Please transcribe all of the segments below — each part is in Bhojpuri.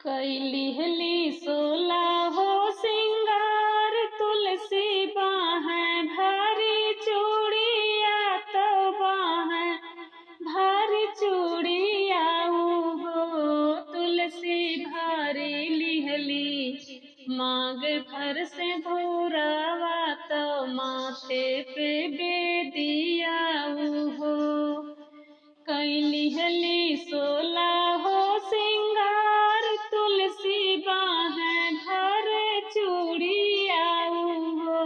कैलिहली सोला हो सिंगार, तुलसी बाहें भारी चूड़िया तो बाहें भारी चूड़िया हो। तुलसी भारी लिहली मांग भर से धोरावा तो माथे पे बेदिया हो। कैलिहली सोला हो सिंगार, तुलसी बाहें भर चूड़िया हो।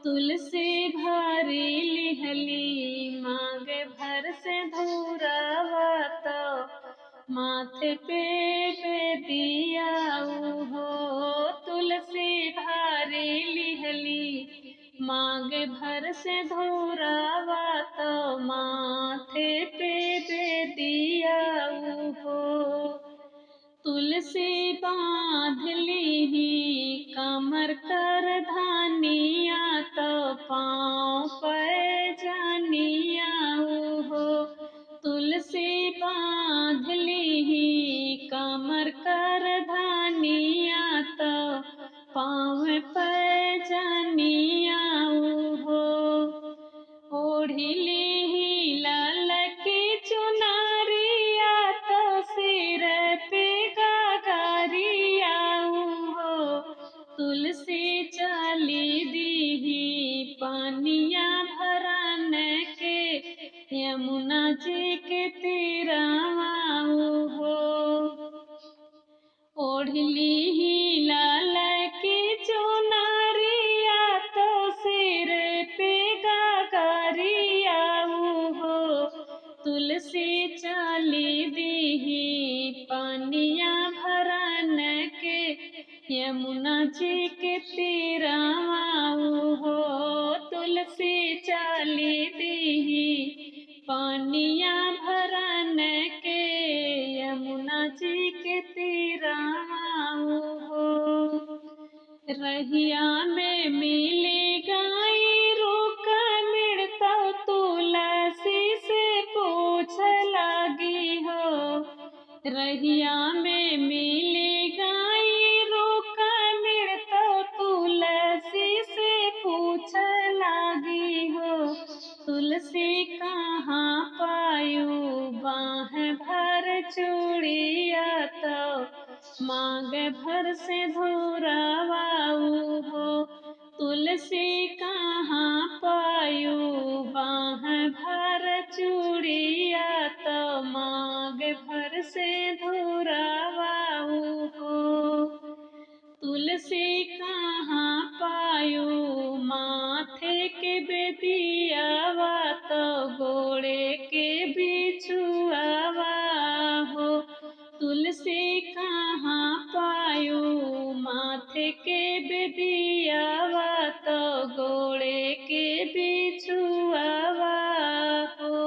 तुलसी भारी लिहली मांग भर से धोरावा तो माथे पे बेदिया हो। तुलसी भारी लिहली मांग भर से धोरावा तो माथे पे बेदिया हो। तुलसी बांध लीही कमर कर धानिया तो पाँव पे जानिया हो। तुलसी बांध लीही कमर कर धानिया तो पाँव पे जानिया हो। ओढ़ी लीही लाल की चुनरिया तो सिर पे गागरिया हो। तुलसी चाली दीही पानिया भरन के यमुना जी के तीरावा हो। ओढ़ली ही लाल की चुनरिया तो सिर पे गागरिया हो। तुलसी चाली दीही पानिया भरन के यमुना जी के तीरावा हो। तुलसी चाली दीही पानिया भरन के यमुना जी के तीरावा हो। रहिया में मिली गाई रोका मिलता तुलसी से पूछ लागी हो। रहिया में मिली गाई रोका मिलता तुलसी से पूछ लागी हो। तुलसी कहाँ पायू बाह भर चूड़िया तो मांग भर से धोरावा हो। तुलसी कहाँ पायू बाह भर चूड़िया तो मांग भर से धोरावा हो। तुलसी कहाँ पायू माथे के बेदियावा तो गोड़े के बिछुआवा हो। तुलसी कहाँ पायू माथे के बेदियावा तो गोड़े के बिछुआवा हो।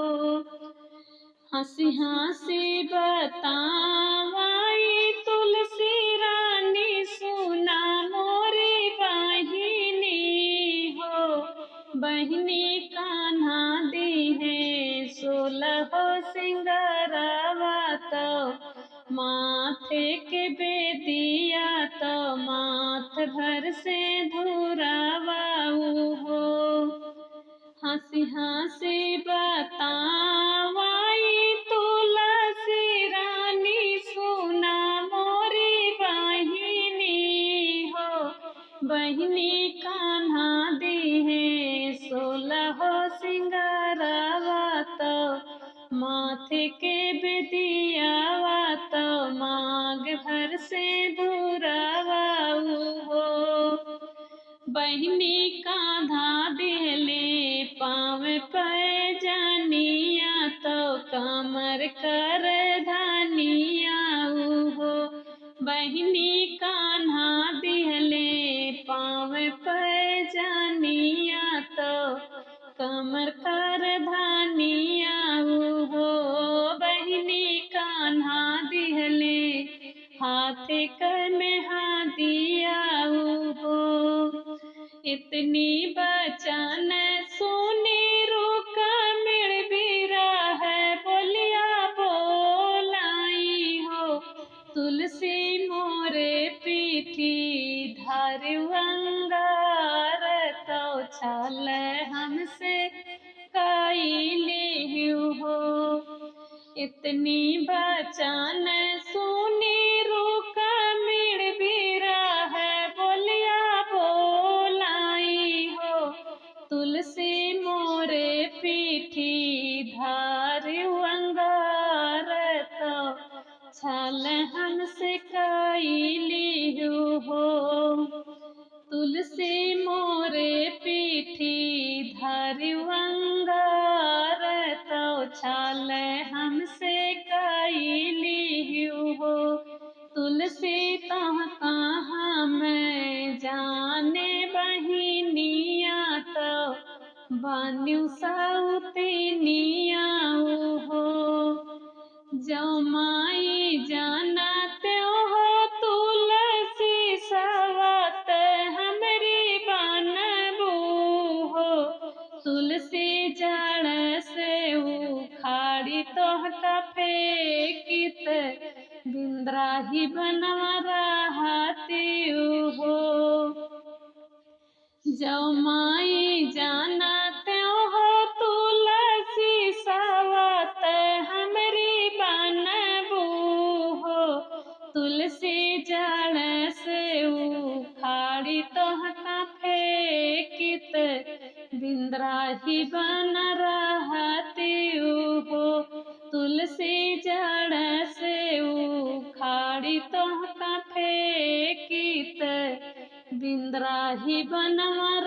हंसी हंसी बतावाई तुलसी रानी सुना मोरी बहिनी हो। बहिनी कान्हा दी है 16 सिंगारावा तो माथे के बेदिया तो माथ भर से धोरावा हो। हंसी हंसी बतावाई तुलसी रानी सुना मोरी बहिनी हो। बहिनी कान्हा दी है 16 सिंगारावा तो माथे के बेदियावा तो मांग भर से धोरावा हो। बहिनी कान्हा दिहले पाँव पे जानिया तो कमर कर धानिया हो। बहिनी कान्हा दिहले पाँव पे जानिया तो कमर कर धानिया हो। बहिनी कान्हा दिहले हाथ कर में हादिया हो। इतनी बचन सुनी रोका मिल भी रहा है बोलिया बोलाई हो। तुलसी मोरे पीठी धारु अंगार तो छल हमसे काई हो। इतनी बचन सुनी रूका मिड़ बीरा है बोलिया बोलाई हो। तुलसी मोरे पीठी धारु अंगार तो छल हमसे काई हो। तुलसी मोरे पीठी धारु अंगार तो छल हमसे काई हो। तुलसी तह कहाँ मैं जाने बहिनिया तो बान्यू साउतिनिया हो। जो माई जानते हो तुलसी सवत हमरी बनबू हो। तुलसी जड़ से उखाड़ी तोहका फेंकित बिंद्राही बनवा रहती हो। जो माई जानते हो तुलसी सवत हमरी बनबू हो। तुलसी जड़ से उखाड़ी तोहका फेंकित बिंद्राही बन रहती हो। तुलसी जड़ से उखाड़ी तोहका फेंकित बिंद्राही बनवा